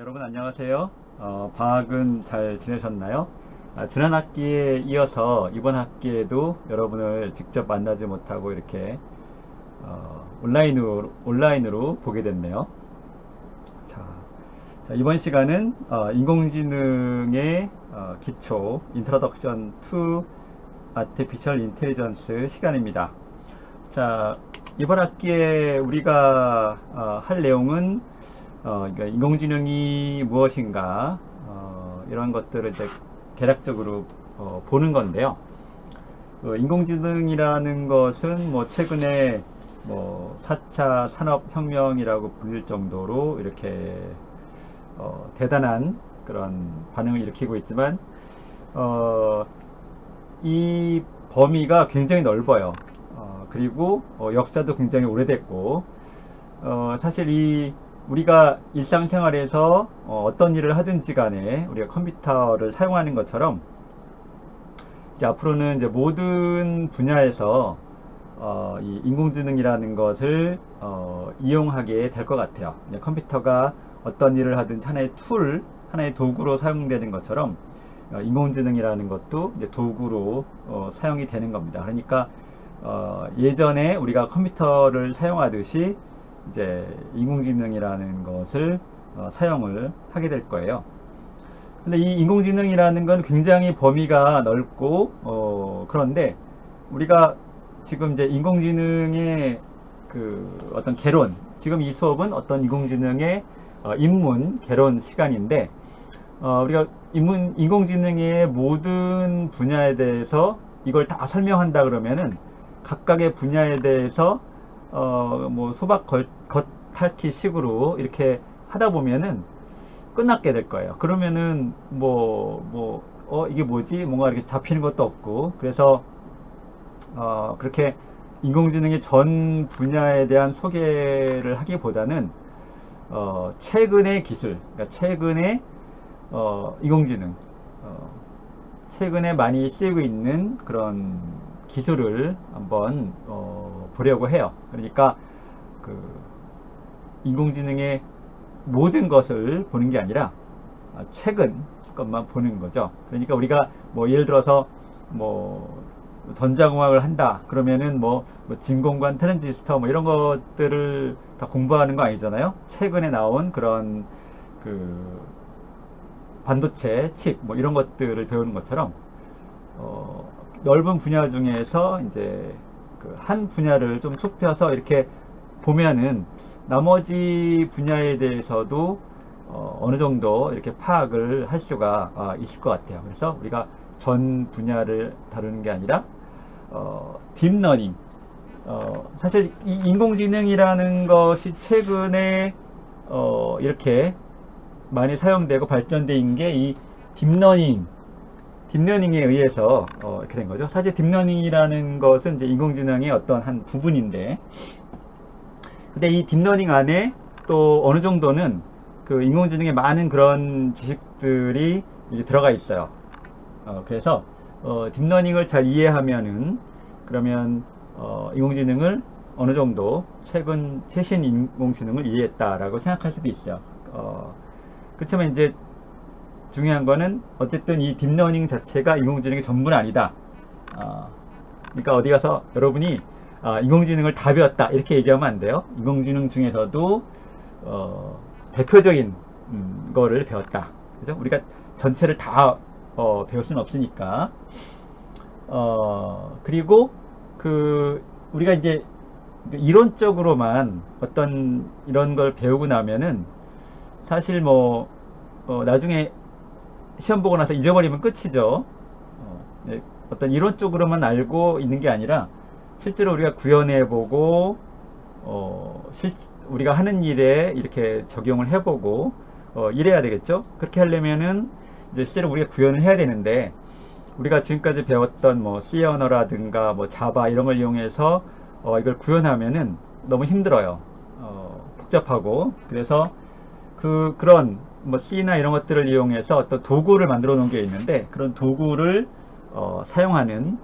여러분 안녕하세요. 방학은 잘 지내셨나요? 지난 학기에 이어서 이번 학기에도 여러분을 직접 만나지 못하고 이렇게 온라인으로 보게 됐네요. 자, 이번 시간은 인공지능의 기초 Introduction to Artificial Intelligence 시간입니다. 자, 이번 학기에 우리가 할 내용은 그러니까 인공지능이 무엇인가 이런 것들을 이제 개략적으로 보는 건데요. 인공지능이라는 것은 뭐 최근에 뭐 4차 산업혁명이라고 불릴 정도로 이렇게 대단한 그런 반응을 일으키고 있지만 이 범위가 굉장히 넓어요. 그리고 역사도 굉장히 오래됐고 사실 우리가 일상생활에서 어떤 일을 하든지 간에 우리가 컴퓨터를 사용하는 것처럼 이제 앞으로는 이제 모든 분야에서 이 인공지능이라는 것을 이용하게 될 것 같아요. 컴퓨터가 어떤 일을 하든지 하나의 툴, 하나의 도구로 사용되는 것처럼 인공지능이라는 것도 이제 도구로 사용이 되는 겁니다. 그러니까 예전에 우리가 컴퓨터를 사용하듯이 이제 인공지능이라는 것을 사용을 하게 될 거예요. 근데 이 인공지능이라는 건 굉장히 범위가 넓고 그런데 우리가 지금 이제 인공지능의 그 어떤 개론, 지금 이 수업은 어떤 인공지능의 입문 개론 시간인데 우리가 인공지능의 모든 분야에 대해서 이걸 다 설명한다 그러면은 각각의 분야에 대해서 뭐 소박 겉핥기 식으로 이렇게 하다 보면은 끝났게 될 거예요. 그러면은 이게 뭐지? 뭔가 이렇게 잡히는 것도 없고, 그래서 그렇게 인공지능의 전 분야에 대한 소개를 하기보다는 최근의 기술, 그러니까 최근의 인공지능, 최근에 많이 쓰이고 있는 그런 기술을 한번 보려고 해요. 그러니까 그 인공지능의 모든 것을 보는 게 아니라 최근 것만 보는 거죠. 그러니까 우리가 뭐 예를 들어서 뭐 전자공학을 한다 그러면은 뭐 진공관 트랜지스터 뭐 이런 것들을 다 공부하는 거 아니잖아요. 최근에 나온 그런 그 반도체 칩 뭐 이런 것들을 배우는 것처럼 넓은 분야 중에서 이제 그 한 분야를 좀 좁혀서 이렇게 보면은 나머지 분야에 대해서도 어느 정도 이렇게 파악을 할 수가 있을 것 같아요. 그래서 우리가 전 분야를 다루는 게 아니라 딥러닝, 사실 이 인공지능이라는 것이 최근에 이렇게 많이 사용되고 발전된 게 이 딥러닝에 의해서 이렇게 된 거죠. 사실 딥러닝이라는 것은 이제 인공지능의 어떤 한 부분인데, 근데 이 딥러닝 안에 또 어느 정도는 그 인공지능의 많은 그런 지식들이 들어가 있어요. 그래서 딥러닝을 잘 이해하면은 그러면 인공지능을 어느 정도 최신 인공지능을 이해했다라고 생각할 수도 있어요. 그렇지만 이제 중요한 거는 어쨌든 이 딥러닝 자체가 인공지능의 전부는 아니다. 그러니까 어디 가서 여러분이 인공지능을 다 배웠다 이렇게 얘기하면 안 돼요. 인공지능 중에서도 대표적인 거를 배웠다. 그죠? 우리가 전체를 다 배울 수는 없으니까. 그리고 우리가 이제 이론적으로만 어떤 이런 걸 배우고 나면은 사실 나중에 시험 보고 나서 잊어버리면 끝이죠. 어떤 이론적으로만 알고 있는 게 아니라 실제로 우리가 구현해보고 우리가 하는 일에 이렇게 적용을 해보고 이래야 되겠죠. 그렇게 하려면은 이제 실제로 우리가 구현을 해야 되는데, 우리가 지금까지 배웠던 뭐 C 언어라든가 뭐 자바 이런 걸 이용해서 이걸 구현하면은 너무 힘들어요. 복잡하고. 그래서 그런 뭐 C나 이런 것들을 이용해서 어떤 도구를 만들어 놓은 게 있는데, 그런 도구를 사용하는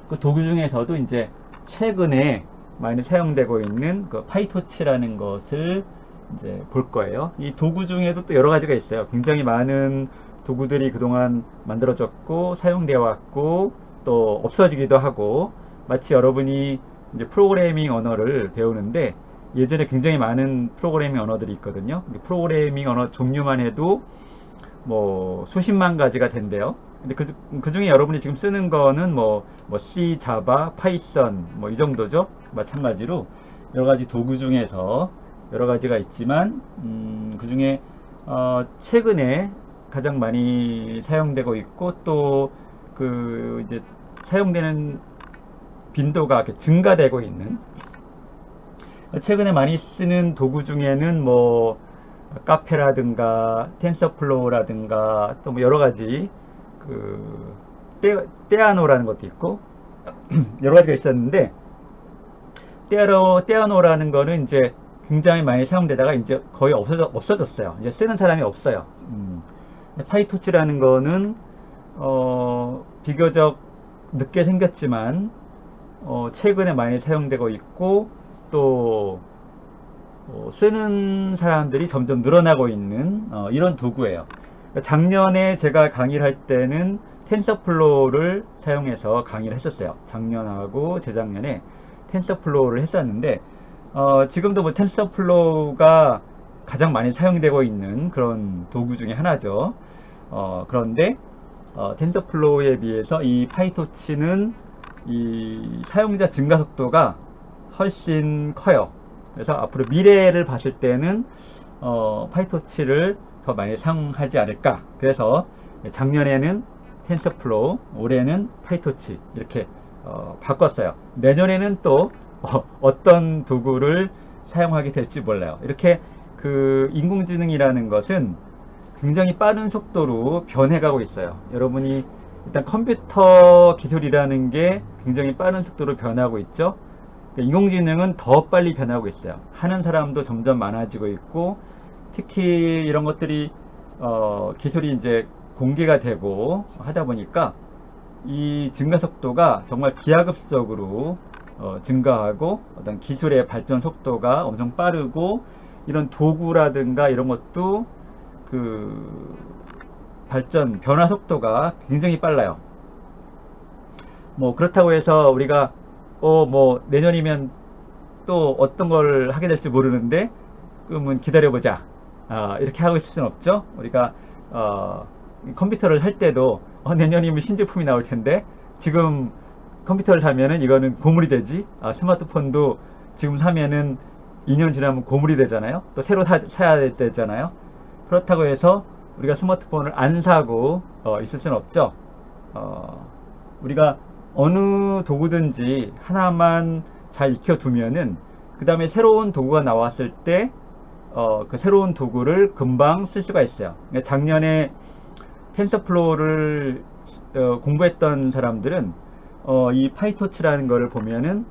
그 도구 중에서도 이제 최근에 많이 사용되고 있는 그 파이토치라는 것을 이제 볼 거예요. 이 도구 중에도 또 여러 가지가 있어요. 굉장히 많은 도구들이 그동안 만들어졌고 사용되어 왔고 또 없어지기도 하고, 마치 여러분이 이제 프로그래밍 언어를 배우는데 예전에 굉장히 많은 프로그래밍 언어들이 있거든요. 프로그래밍 언어 종류만 해도 뭐 수십만 가지가 된대요. 근데 그 중에 여러분이 지금 쓰는 거는 뭐 C, 자바, 파이썬 뭐 이 정도죠. 마찬가지로 여러 가지 도구 중에서 여러 가지가 있지만 그 중에 최근에 가장 많이 사용되고 있고 또 그 이제 사용되는 빈도가 이렇게 증가되고 있는, 최근에 많이 쓰는 도구 중에는 뭐 카페라든가 텐서플로우라든가 또 뭐 여러 가지 그 떼아노라는 것도 있고 여러 가지가 있었는데, 떼아노라는 거는 이제 굉장히 많이 사용되다가 이제 거의 없어졌어요. 이제 쓰는 사람이 없어요. 파이토치라는 거는 비교적 늦게 생겼지만 최근에 많이 사용되고 있고 또 쓰는 사람들이 점점 늘어나고 있는 이런 도구예요. 작년에 제가 강의를 할 때는 텐서플로우를 사용해서 강의를 했었어요. 작년하고 재작년에 텐서플로우를 했었는데 지금도 뭐 텐서플로우가 가장 많이 사용되고 있는 그런 도구 중에 하나죠. 그런데 텐서플로우에 비해서 이 파이토치는 이 사용자 증가 속도가 훨씬 커요. 그래서 앞으로 미래를 봤을 때는 파이토치를 더 많이 사용하지 않을까. 그래서 작년에는 텐서플로우, 올해는 파이토치 이렇게 바꿨어요. 내년에는 또 어떤 도구를 사용하게 될지 몰라요. 이렇게 그 인공지능이라는 것은 굉장히 빠른 속도로 변해가고 있어요. 여러분이 일단 컴퓨터 기술이라는 게 굉장히 빠른 속도로 변하고 있죠. 인공지능은 더 빨리 변하고 있어요. 하는 사람도 점점 많아지고 있고, 특히 이런 것들이 기술이 이제 공개가 되고 하다 보니까 이 증가 속도가 정말 기하급수적으로 증가하고, 어떤 기술의 발전 속도가 엄청 빠르고, 이런 도구라든가 이런 것도 그 변화 속도가 굉장히 빨라요. 뭐 그렇다고 해서 우리가 뭐 내년이면 또 어떤 걸 하게 될지 모르는데 그러면 기다려보자 이렇게 하고 있을 수는 없죠. 우리가 컴퓨터를 할 때도 내년이면 신제품이 나올 텐데 지금 컴퓨터를 사면은 이거는 고물이 되지. 스마트폰도 지금 사면은 2년 지나면 고물이 되잖아요. 또 새로 사야 되잖아요. 그렇다고 해서 우리가 스마트폰을 안 사고 있을 수는 없죠. 우리가 어느 도구든지 하나만 잘 익혀두면은 그 다음에 새로운 도구가 나왔을 때 그 새로운 도구를 금방 쓸 수가 있어요. 그러니까 작년에 텐서플로우를 공부했던 사람들은 이 파이토치라는 거를 보면은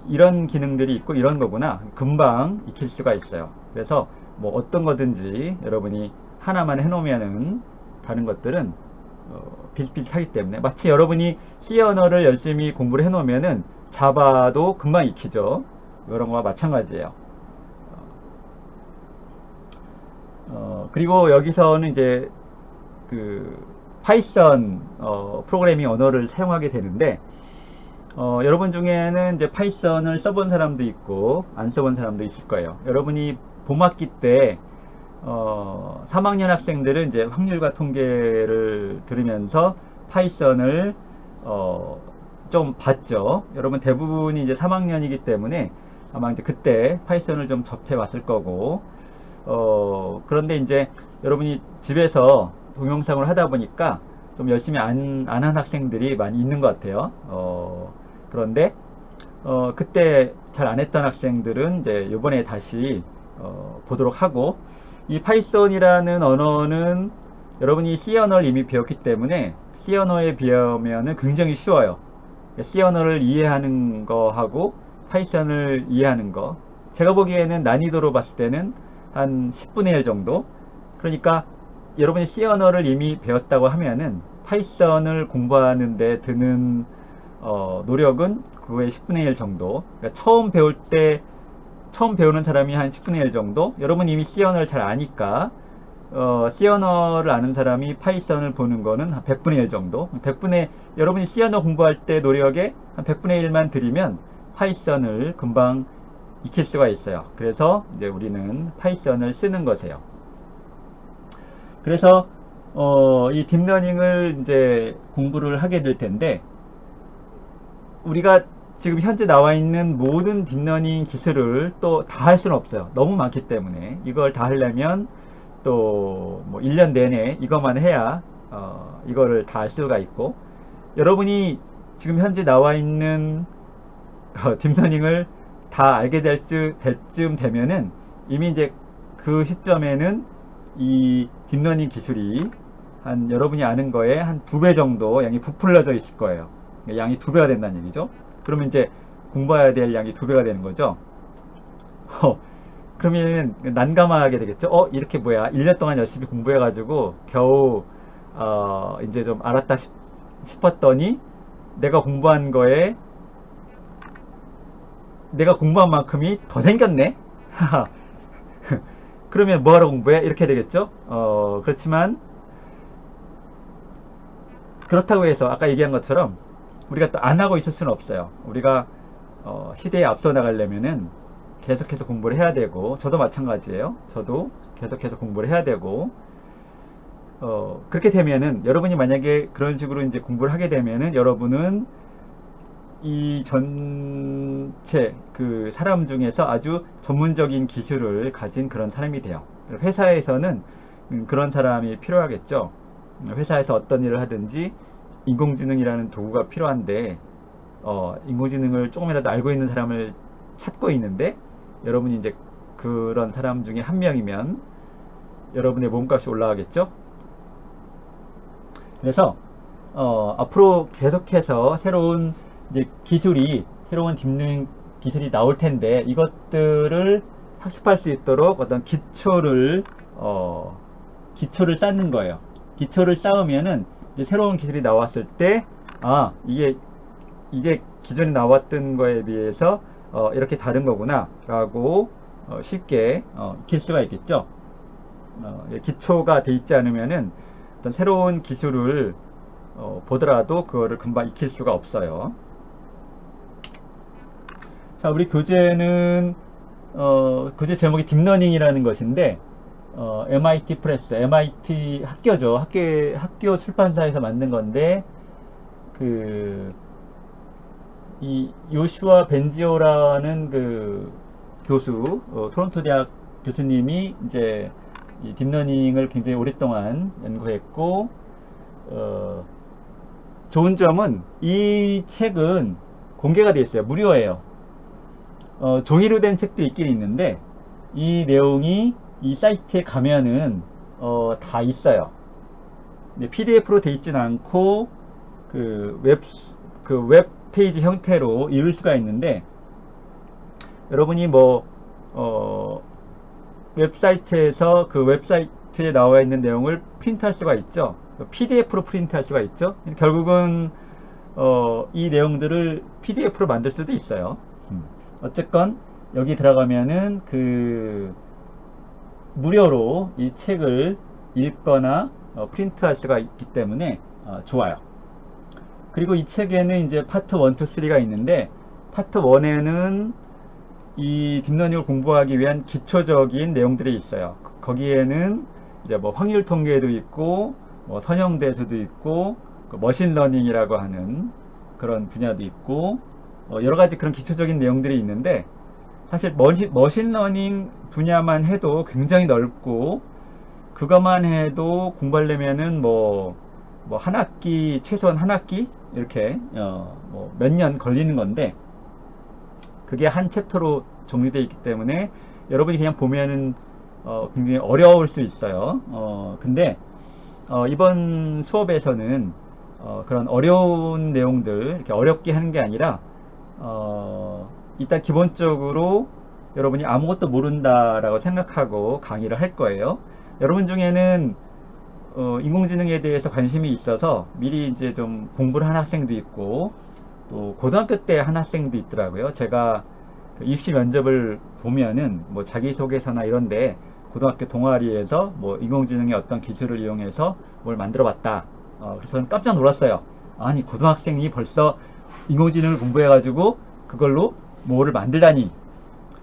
이런 기능들이 있고 이런 거구나 금방 익힐 수가 있어요. 그래서 뭐 어떤 거든지 여러분이 하나만 해놓으면은 다른 것들은 비슷비슷하기 때문에, 마치 여러분이 C 언어를 열심히 공부를 해놓으면은 자바도 금방 익히죠. 이런 거와 마찬가지예요. 그리고 여기서는 이제 그 파이썬 프로그래밍 언어를 사용하게 되는데, 여러분 중에는 이제 파이썬을 써본 사람도 있고 안 써본 사람도 있을 거예요. 여러분이 봄학기 때 3학년 학생들은 이제 확률과 통계를 들으면서 파이썬을 좀 봤죠. 여러분 대부분이 이제 3학년이기 때문에 아마 이제 그때 파이썬을 좀 접해 왔을 거고, 그런데 이제 여러분이 집에서 동영상을 하다 보니까 좀 열심히 안 한 학생들이 많이 있는 것 같아요. 그런데 그때 잘 안 했던 학생들은 이제 이번에 다시 보도록 하고, 이 파이썬이라는 언어는 여러분이 C 언어를 이미 배웠기 때문에 C 언어에 비하면 굉장히 쉬워요. C 언어를 이해하는 거하고 파이썬을 이해하는 거, 제가 보기에는 난이도로 봤을 때는 한 10분의 1 정도. 그러니까 여러분이 C 언어를 이미 배웠다고 하면은 파이썬을 공부하는 데 드는 노력은 그거의 10분의 1 정도. 그러니까 처음 배울 때 처음 배우는 사람이 한 10분의 1 정도, 여러분 이미 C 언어를 잘 아니까 C 언어를 아는 사람이 파이썬을 보는 거는 한 100분의 1 정도. 여러분이 C 언어 공부할 때 노력에 한 100분의 1만 들이면 파이썬을 금방 익힐 수가 있어요. 그래서 이제 우리는 파이썬을 쓰는 것이에요. 그래서 이 딥러닝을 이제 공부를 하게 될 텐데, 우리가 지금 현재 나와 있는 모든 딥러닝 기술을 또 다 할 수는 없어요. 너무 많기 때문에. 이걸 다 하려면 또 뭐 1년 내내 이것만 해야 이거를 다 할 수가 있고, 여러분이 지금 현재 나와 있는 딥러닝을 다 알게 될 쯤 되면은 이미 이제 그 시점에는 이 딥러닝 기술이 한 여러분이 아는 거에 한 2배 정도 양이 부풀려져 있을 거예요. 양이 2배가 된다는 얘기죠. 그러면 이제 공부해야 될 양이 2배가 되는 거죠. 그러면 난감하게 되겠죠. 이렇게 뭐야, 1년 동안 열심히 공부해가지고 겨우 이제 좀 알았다 싶었더니 내가 공부한 만큼이 더 생겼네. 그러면 뭐하러 공부해? 이렇게 되겠죠. 그렇지만 그렇다고 해서 아까 얘기한 것처럼 우리가 또 안 하고 있을 수는 없어요. 우리가 시대에 앞서 나가려면은 계속해서 공부를 해야 되고, 저도 마찬가지예요. 저도 계속해서 공부를 해야 되고, 그렇게 되면은, 여러분이 만약에 그런 식으로 이제 공부를 하게 되면은, 여러분은 이 전체 그 사람 중에서 아주 전문적인 기술을 가진 그런 사람이 돼요. 회사에서는 그런 사람이 필요하겠죠. 회사에서 어떤 일을 하든지 인공지능이라는 도구가 필요한데, 인공지능을 조금이라도 알고 있는 사람을 찾고 있는데, 여러분이 이제 그런 사람 중에 한 명이면 여러분의 몸값이 올라가겠죠. 그래서 앞으로 계속해서 새로운 이제 새로운 딥러닝 기술이 나올 텐데, 이것들을 학습할 수 있도록 어떤 기초를 쌓는 거예요. 기초를 쌓으면은 이제 새로운 기술이 나왔을 때, 이게 기존에 나왔던 거에 비해서 이렇게 다른 거구나 라고 쉽게 익힐 수가 있겠죠. 기초가 돼 있지 않으면은 어떤 새로운 기술을 보더라도 그거를 금방 익힐 수가 없어요. 자, 우리 교재는 교재 제목이 딥러닝이라는 것인데, MIT 프레스, MIT 학교죠. 학교 출판사에서 만든 건데, 이 요슈아 벤지오라는 그 교수, 토론토 대학 교수님이 이제 이 딥러닝을 굉장히 오랫동안 연구했고, 좋은 점은 이 책은 공개가 되어 있어요. 무료예요. 종이로 된 책도 있긴 있는데, 이 내용이 이 사이트에 가면은 다 있어요. PDF로 되어 있지는 않고 웹 페이지 형태로 이룰 수가 있는데, 여러분이 웹사이트에서 그 웹사이트에 나와 있는 내용을 프린트할 수가 있죠. PDF로 프린트할 수가 있죠. 결국은 이 내용들을 PDF로 만들 수도 있어요. 어쨌건 여기 들어가면은 무료로 이 책을 읽거나 프린트할 수가 있기 때문에 좋아요. 그리고 이 책에는 이제 파트 1, 2, 3가 있는데, 파트 1에는 이 딥러닝을 공부하기 위한 기초적인 내용들이 있어요. 거기에는 이제 확률 통계도 있고, 선형대수도 있고, 머신러닝이라고 하는 그런 분야도 있고, 여러 가지 그런 기초적인 내용들이 있는데, 사실 머신러닝 분야만 해도 굉장히 넓고, 그것만 해도 공부하려면은 한 학기, 최소한 한 학기 이렇게 몇 년 걸리는 건데, 그게 한 챕터로 정리되어 있기 때문에 여러분이 그냥 보면은 굉장히 어려울 수 있어요. 근데 이번 수업에서는 그런 어려운 내용들 이렇게 어렵게 하는 게 아니라, 일단 기본적으로 여러분이 아무것도 모른다라고 생각하고 강의를 할 거예요. 여러분 중에는 인공지능에 대해서 관심이 있어서 미리 이제 좀 공부를 한 학생도 있고, 또 고등학교 때 한 학생도 있더라고요. 제가 그 입시 면접을 보면은 뭐 자기소개서나 이런데 고등학교 동아리에서 뭐 인공지능의 어떤 기술을 이용해서 뭘 만들어 봤다. 그래서 저는 깜짝 놀랐어요. 아니, 고등학생이 벌써 인공지능을 공부해 가지고 그걸로 뭐를 만들다니.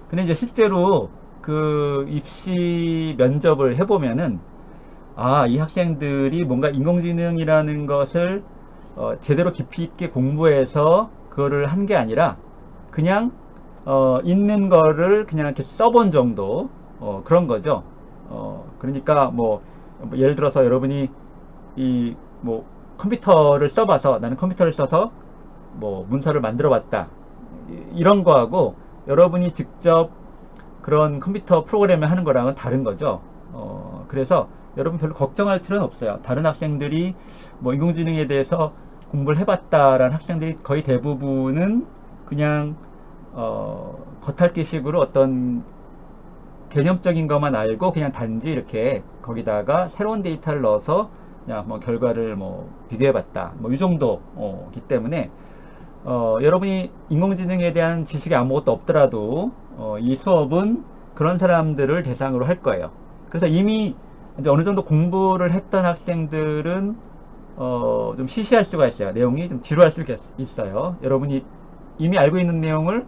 근데 이제 실제로 그 입시 면접을 해보면은, 아, 이 학생들이 뭔가 인공지능이라는 것을 제대로 깊이 있게 공부해서 그거를 한 게 아니라 그냥 있는 거를 그냥 이렇게 써본 정도, 그런 거죠. 그러니까 뭐 예를 들어서 여러분이 이 뭐 컴퓨터를 써봐서, 나는 컴퓨터를 써서 뭐 문서를 만들어 봤다, 이런 거하고 여러분이 직접 그런 컴퓨터 프로그램을 하는 거랑은 다른 거죠. 그래서 여러분 별로 걱정할 필요는 없어요. 다른 학생들이 뭐 인공지능에 대해서 공부를 해봤다라는 학생들이 거의 대부분은 그냥 겉핥기식으로 어떤 개념적인 것만 알고 그냥 단지 이렇게 거기다가 새로운 데이터를 넣어서 그냥 뭐 결과를 뭐 비교해봤다, 뭐 이 정도기 때문에 여러분이 인공지능에 대한 지식이 아무것도 없더라도 이 수업은 그런 사람들을 대상으로 할 거예요. 그래서 이미 이제 어느 정도 공부를 했던 학생들은 좀 시시할 수가 있어요. 내용이 좀 지루할 수가 있어요. 여러분이 이미 알고 있는 내용을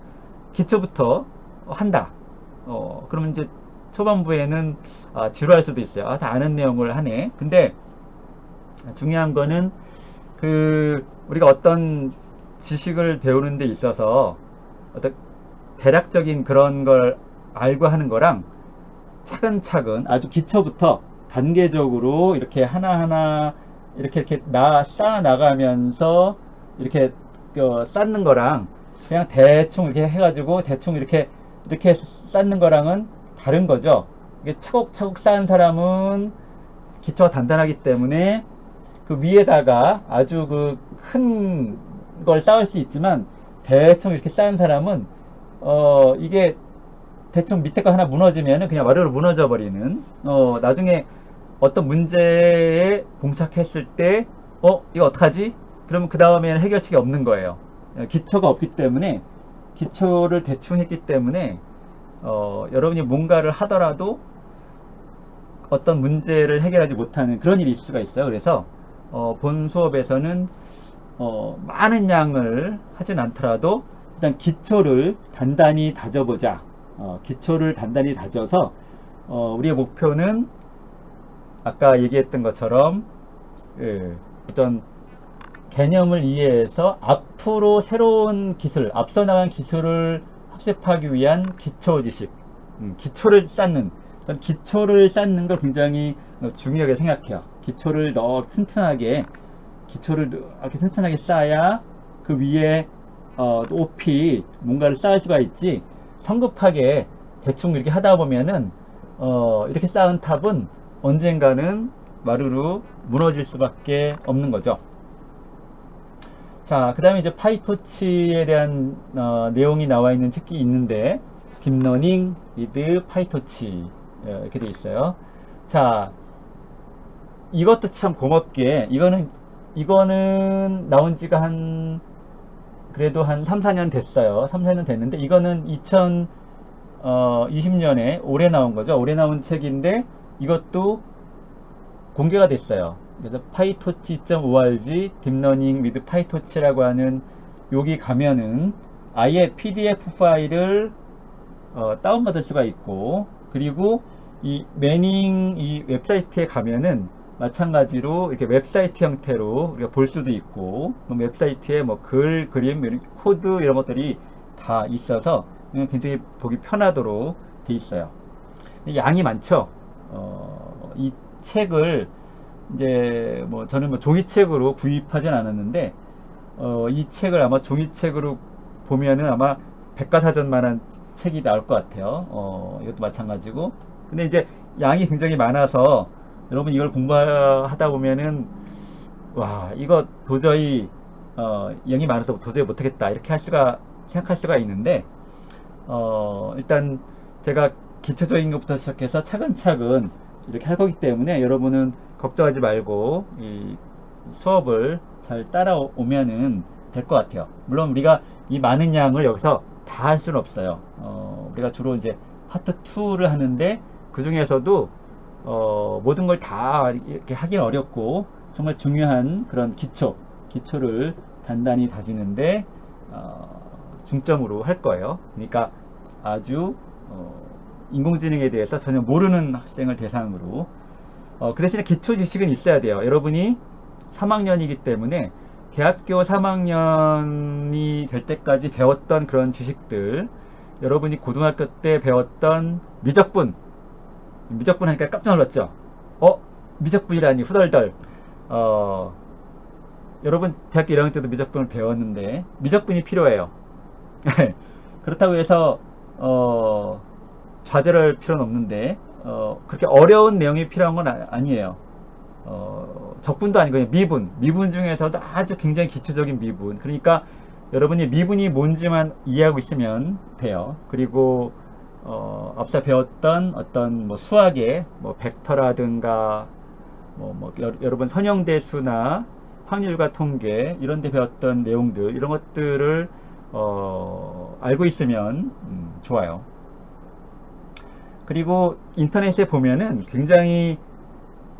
기초부터 한다. 그러면 이제 초반부에는 지루할 수도 있어요. 다 아는 내용을 하네. 근데 중요한 거는 우리가 어떤 지식을 배우는 데 있어서 어떤 대략적인 그런 걸 알고 하는 거랑 차근차근 아주 기초부터 단계적으로 이렇게 하나하나 이렇게 쌓아 나가면서 이렇게 쌓는 거랑 그냥 대충 이렇게 해가지고 대충 이렇게 쌓는 거랑은 다른 거죠. 이게 차곡차곡 쌓은 사람은 기초가 단단하기 때문에 그 위에다가 아주 그 큰 걸 쌓을 수 있지만, 대충 이렇게 쌓은 사람은 이게 대충 밑에 거 하나 무너지면 그냥 와르르 무너져 버리는, 나중에 어떤 문제에 봉착했을 때 이거 어떡하지? 그러면 그 다음에는 해결책이 없는 거예요. 기초가 없기 때문에, 기초를 대충 했기 때문에 여러분이 뭔가를 하더라도 어떤 문제를 해결하지 못하는 그런 일이 있을 수가 있어요. 그래서 본 수업에서는 많은 양을 하진 않더라도 일단 기초를 단단히 다져보자. 기초를 단단히 다져서 우리의 목표는 아까 얘기했던 것처럼 어떤 개념을 이해해서 앞으로 새로운 기술, 앞서 나간 기술을 학습하기 위한 기초 지식, 기초를 쌓는, 기초를 쌓는 걸 굉장히 중요하게 생각해요. 기초를 기초를 이렇게 튼튼하게 쌓아야 그 위에 높이 뭔가를 쌓을 수가 있지, 성급하게 대충 이렇게 하다 보면은 이렇게 쌓은 탑은 언젠가는 마루로 무너질 수밖에 없는 거죠. 자, 그 다음에 이제 파이토치에 대한 내용이 나와 있는 책이 있는데, 딥러닝 with 파이토치 이렇게 돼 있어요. 자, 이것도 참 고맙게, 이거는 나온 지가 그래도 한 3, 4년 됐어요. 3, 4년 됐는데, 이거는 2020년에 올해 나온 거죠. 올해 나온 책인데, 이것도 공개가 됐어요. 그래서 pytorch.org 딥러닝 with pytorch라고 하는, 여기 가면은 아예 PDF 파일을 다운받을 수가 있고, 그리고 이 매닝 이 웹사이트에 가면은 마찬가지로 이렇게 웹사이트 형태로 우리가 볼 수도 있고, 웹사이트에 뭐 글, 그림, 코드 이런 것들이 다 있어서 굉장히 보기 편하도록 돼 있어요. 양이 많죠. 이 책을 이제 뭐 저는 뭐 종이책으로 구입하진 않았는데, 이 책을 아마 종이책으로 보면은 아마 백과사전만한 책이 나올 것 같아요. 이것도 마찬가지고. 근데 이제 양이 굉장히 많아서 여러분 이걸 공부하다 보면은, 와, 이거 도저히 양이 많아서 도저히 못하겠다 이렇게 생각할 수가 있는데, 일단 제가 기초적인 것부터 시작해서 차근차근 이렇게 할 거기 때문에 여러분은 걱정하지 말고 이 수업을 잘 따라오면은 될 것 같아요. 물론 우리가 이 많은 양을 여기서 다 할 수는 없어요. 우리가 주로 이제 파트 2를 하는데 그 중에서도 모든 걸 다 이렇게 하긴 어렵고 정말 중요한 그런 기초를 단단히 다지는데 중점으로 할 거예요. 그러니까 아주 인공지능에 대해서 전혀 모르는 학생을 대상으로 그 대신에 기초 지식은 있어야 돼요. 여러분이 3학년이기 때문에 대학교 3학년이 될 때까지 배웠던 그런 지식들, 여러분이 고등학교 때 배웠던 미적분 하니까 깜짝 놀랐죠? 미적분이라니 후덜덜. 여러분 대학교 1학년 때도 미적분을 배웠는데 미적분이 필요해요. 그렇다고 해서 좌절할 필요는 없는데 그렇게 어려운 내용이 필요한 건 아니에요. 적분도 아니고 미분 중에서도 아주 굉장히 기초적인 미분. 그러니까 여러분이 미분이 뭔지만 이해하고 있으면 돼요. 그리고 앞서 배웠던 어떤 뭐 수학의 뭐 벡터라든가 여러분 선형대수나 확률과 통계 이런 데 배웠던 내용들, 이런 것들을 알고 있으면 좋아요. 그리고 인터넷에 보면은 굉장히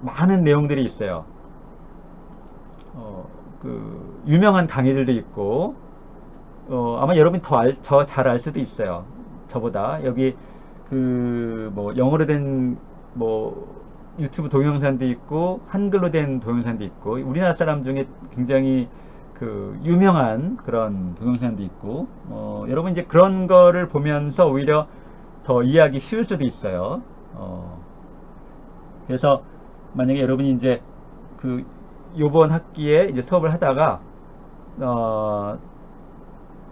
많은 내용들이 있어요. 그 유명한 강의들도 있고 아마 여러분이 더 잘 알 수도 있어요. 저보다. 여기 그 뭐 영어로 된 뭐 유튜브 동영상도 있고 한글로 된 동영상도 있고 우리나라 사람 중에 굉장히 그 유명한 그런 동영상도 있고 여러분 이제 그런 거를 보면서 오히려 더 이해하기 쉬울 수도 있어요. 그래서 만약에 여러분이 이제 그 요번 학기에 이제 수업을 하다가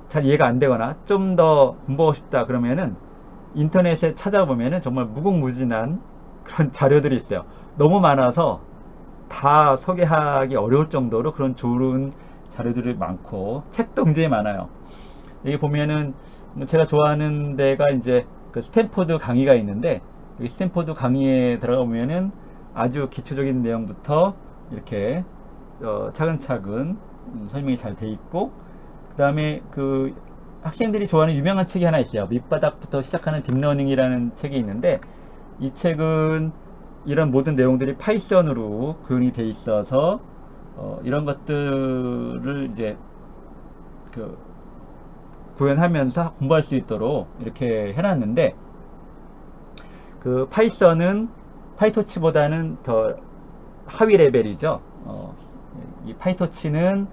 잘 이해가 안 되거나 좀 더 공부하고 싶다 그러면은 인터넷에 찾아보면은 정말 무궁무진한 그런 자료들이 있어요. 너무 많아서 다 소개하기 어려울 정도로 그런 좋은 자료들이 많고 책도 굉장히 많아요. 여기 보면은 제가 좋아하는 데가 이제 그 스탠포드 강의가 있는데 여기 스탠포드 강의에 들어가 보면은 아주 기초적인 내용부터 이렇게 차근차근 설명이 잘 돼 있고, 그 다음에 그 학생들이 좋아하는 유명한 책이 하나 있어요. 밑바닥부터 시작하는 딥러닝이라는 책이 있는데 이 책은 이런 모든 내용들이 파이썬으로 구현이 돼 있어서 이런 것들을 이제 그 구현하면서 공부할 수 있도록 이렇게 해놨는데, 그 파이썬은 파이토치보다는 더 하위 레벨이죠. 이 파이토치는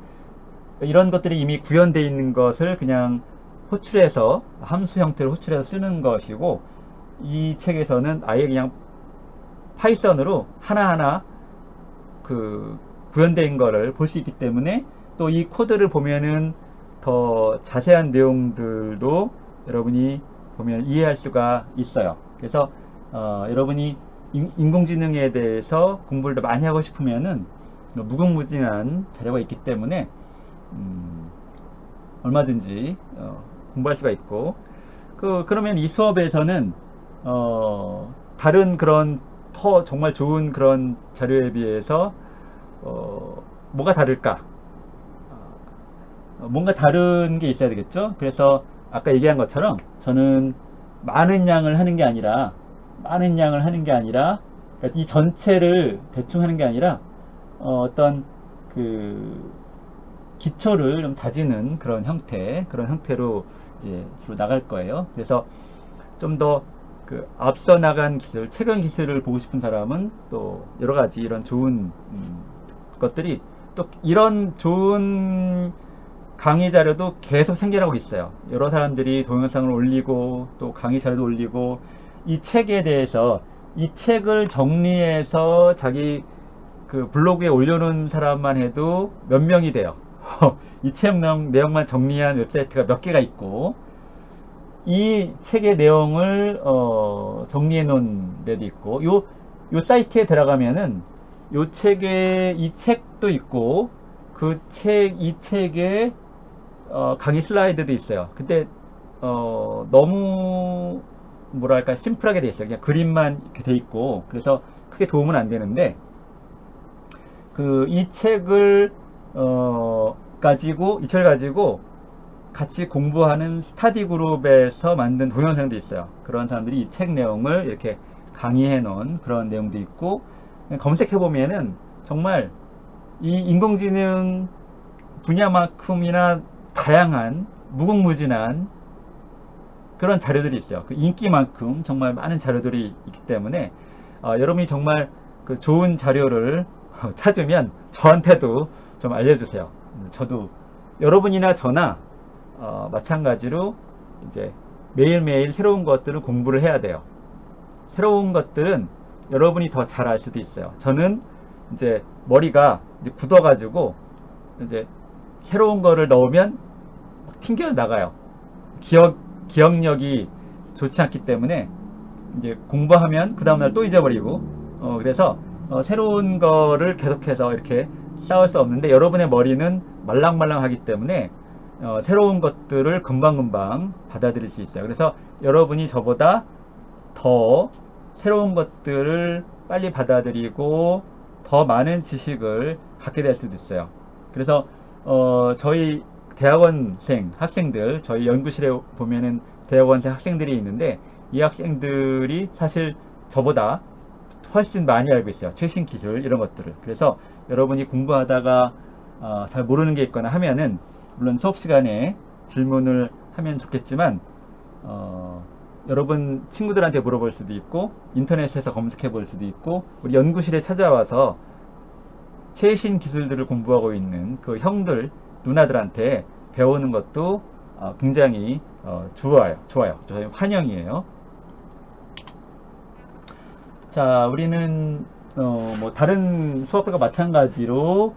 이런 것들이 이미 구현되어 있는 것을 그냥 호출해서 함수 형태로 호출해서 쓰는 것이고, 이 책에서는 아예 그냥 파이썬으로 하나하나 그 구현된 거를 볼 수 있기 때문에 또 이 코드를 보면은 더 자세한 내용들도 여러분이 보면 이해할 수가 있어요. 그래서 여러분이 인공지능에 대해서 공부를 많이 하고 싶으면은 무궁무진한 자료가 있기 때문에 얼마든지 공부할 수가 있고, 그러면 이 수업에서는 다른 그런 더 정말 좋은 그런 자료에 비해서 뭐가 다를까? 뭔가 다른 게 있어야 되겠죠? 그래서 아까 얘기한 것처럼 저는 많은 양을 하는 게 아니라 그러니까 이 전체를 대충 하는 게 아니라 어떤 그 기초를 좀 다지는 그런 형태로 이제 주로 나갈 거예요. 그래서 좀 더 그 앞서 나간 기술, 최근 기술을 보고 싶은 사람은 또 여러 가지 이런 좋은 것들이, 또 이런 좋은 강의 자료도 계속 생겨나고 있어요. 여러 사람들이 동영상을 올리고 또 강의 자료도 올리고, 이 책에 대해서 이 책을 정리해서 자기 그 블로그에 올려놓은 사람만 해도 몇 명이 돼요. 이 책 내용만 정리한 웹사이트가 몇 개가 있고, 이 책의 내용을 정리해 놓은 데도 있고, 요 사이트에 들어가면은 이 책도 있고 이 책에 강의 슬라이드도 있어요. 근데 너무 뭐랄까 심플하게 돼 있어요. 그냥 그림만 이렇게 돼 있고, 그래서 크게 도움은 안 되는데, 이 책을 가지고 같이 공부하는 스타디 그룹에서 만든 동영상도 있어요. 그런 사람들이 이 책 내용을 이렇게 강의해 놓은 그런 내용도 있고, 검색해 보면은 정말 이 인공지능 분야만큼이나 다양한 무궁무진한 그런 자료들이 있어요. 그 인기만큼 정말 많은 자료들이 있기 때문에 여러분이 정말 그 좋은 자료를 찾으면 저한테도 좀 알려주세요. 저도 여러분이나 저나 마찬가지로 이제 매일매일 새로운 것들을 공부를 해야 돼요. 새로운 것들은 여러분이 더 잘 알 수도 있어요. 저는 이제 머리가 이제 굳어가지고 이제 새로운 거를 넣으면 튕겨 나가요. 기억력이 좋지 않기 때문에 이제 공부하면 그 다음날 또 잊어버리고 그래서 새로운 거를 계속해서 이렇게 쌓을 수 없는데, 여러분의 머리는 말랑말랑하기 때문에 새로운 것들을 금방금방 받아들일 수 있어요. 그래서 여러분이 저보다 더 새로운 것들을 빨리 받아들이고 더 많은 지식을 갖게 될 수도 있어요. 그래서 저희 대학원생 학생들, 저희 연구실에 보면은 대학원생 학생들이 있는데, 이 학생들이 사실 저보다 훨씬 많이 알고 있어요. 최신 기술 이런 것들을. 그래서 여러분이 공부하다가 잘 모르는 게 있거나 하면은, 물론 수업 시간에 질문을 하면 좋겠지만 여러분 친구들한테 물어볼 수도 있고, 인터넷에서 검색해 볼 수도 있고, 우리 연구실에 찾아와서 최신 기술들을 공부하고 있는 그 형들, 누나들한테 배우는 것도 굉장히 좋아요. 저희 환영이에요. 자, 우리는 뭐 다른 수업과 마찬가지로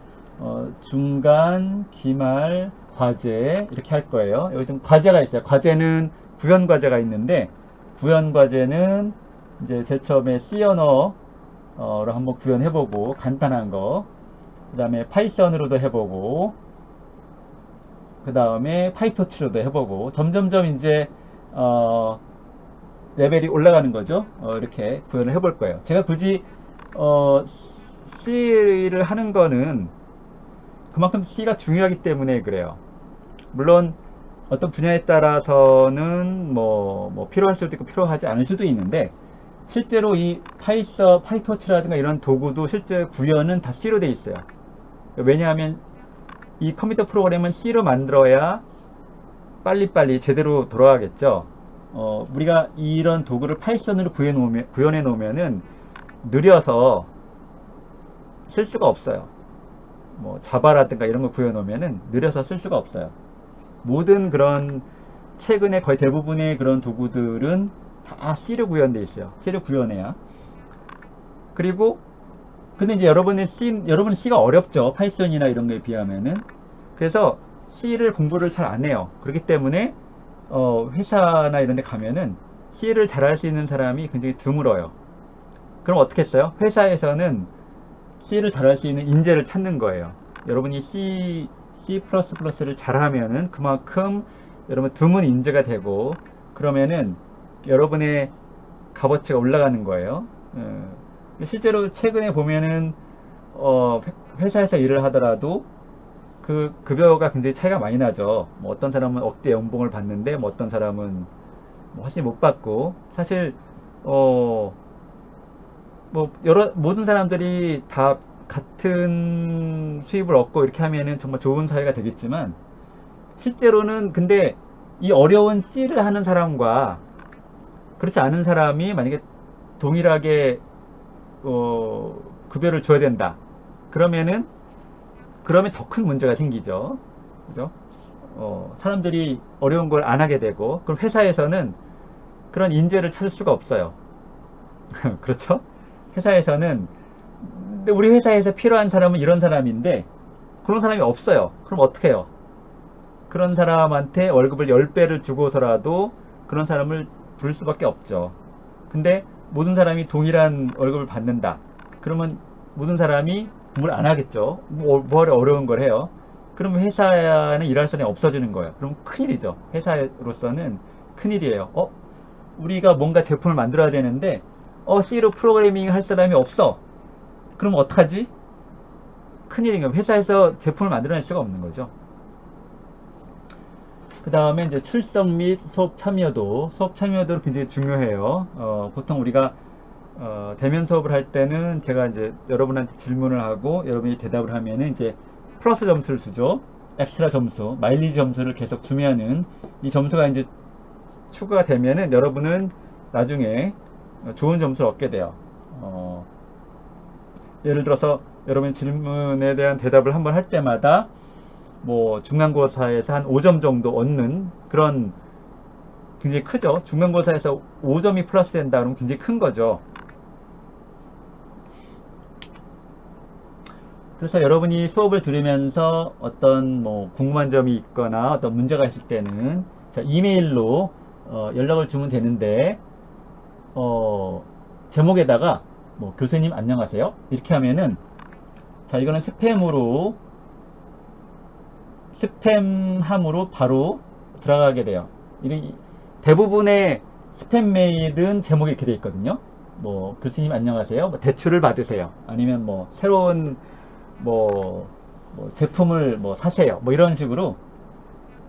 중간, 기말, 과제 이렇게 할 거예요. 여기 좀 과제가 있어요. 과제는 구현 과제가 있는데, 구현 과제는 이제 제일 처음에 C 언어로 한번 구현해보고, 간단한 거, 그 다음에 파이썬으로도 해보고, 그 다음에 파이토치로도 해보고, 점점점 이제 레벨이 올라가는 거죠. 이렇게 구현을 해볼 거예요. 제가 굳이 C를 하는 거는 그만큼 C가 중요하기 때문에 그래요. 물론 어떤 분야에 따라서는 뭐 필요할 수도 있고 필요하지 않을 수도 있는데, 실제로 이 파이토치라든가 이런 도구도 실제 구현은 다 C로 돼 있어요. 왜냐하면 이 컴퓨터 프로그램은 C로 만들어야 빨리빨리 제대로 돌아가겠죠. 우리가 이런 도구를 파이썬으로 구현해 놓으면은 느려서 쓸 수가 없어요. 뭐 자바라든가 이런 거 구현 놓으면은 느려서 쓸 수가 없어요. 모든 그런 최근에 거의 대부분의 그런 도구들은 다 C로 구현되어 있어요. C로 구현해야. 그리고 근데 이제 여러분은 C가 어렵죠. 파이썬이나 이런 거에 비하면은. 그래서 C를 공부를 잘 안 해요. 그렇기 때문에 회사나 이런 데 가면은 C를 잘할 수 있는 사람이 굉장히 드물어요. 그럼 어떻게 했어요? 회사에서는 C를 잘할 수 있는 인재를 찾는 거예요. 여러분이 C++를 잘하면은 그만큼 여러분 드문 인재가 되고, 그러면은 여러분의 값어치가 올라가는 거예요. 실제로 최근에 보면은 회사에서 일을 하더라도 그 급여가 굉장히 차이가 많이 나죠. 뭐 어떤 사람은 억대 연봉을 받는데, 뭐 어떤 사람은 뭐 훨씬 못 받고, 사실 뭐 모든 사람들이 다 같은 수입을 얻고 이렇게 하면은 정말 좋은 사회가 되겠지만, 실제로는 근데 이 어려운 C를 하는 사람과 그렇지 않은 사람이 만약에 동일하게 급여를 줘야 된다. 그러면 더 큰 문제가 생기죠. 그죠? 사람들이 어려운 걸 안 하게 되고, 그럼 회사에서는 그런 인재를 찾을 수가 없어요. 그렇죠? 회사에서는, 근데 우리 회사에서 필요한 사람은 이런 사람인데, 그런 사람이 없어요. 그럼 어떻게 해요? 그런 사람한테 월급을 10배를 주고서라도 그런 사람을 부를 수밖에 없죠. 근데 모든 사람이 동일한 월급을 받는다. 그러면 모든 사람이 공부를 안 하겠죠. 뭐하러 어려운 걸 해요. 그러면 회사는 일할 사람이 없어지는 거예요. 그럼 큰일이죠. 회사로서는 큰일이에요. 우리가 뭔가 제품을 만들어야 되는데 C로 프로그래밍 할 사람이 없어. 그럼 어떡하지? 큰일인 거예요. 회사에서 제품을 만들어낼 수가 없는 거죠. 그 다음에 이제 출석 및 수업 참여도는 굉장히 중요해요. 보통 우리가 대면 수업을 할 때는 제가 이제 여러분한테 질문을 하고 여러분이 대답을 하면은 이제 플러스 점수를 주죠. 엑스트라 점수, 마일리지 점수를 계속 주면은 이 점수가 이제 추가가 되면은 여러분은 나중에 좋은 점수를 얻게 돼요. 예를 들어서 여러분 질문에 대한 대답을 한번 할 때마다 뭐 중간고사에서 한 5점 정도 얻는 그런 굉장히 크죠. 중간고사에서 5점이 플러스 된다 그러면 굉장히 큰 거죠. 그래서 여러분이 수업을 들으면서 어떤 뭐 궁금한 점이 있거나 어떤 문제가 있을 때는 자, 이메일로 연락을 주면 되는데 제목에다가 뭐 교수님 안녕하세요 이렇게 하면은 자 이거는 스팸함으로 바로 들어가게 돼요. 대부분의 스팸 메일은 제목이 이렇게 되어 있거든요. 뭐 교수님 안녕하세요. 뭐 대출을 받으세요. 아니면 뭐 새로운 뭐 제품을 뭐 사세요. 뭐 이런 식으로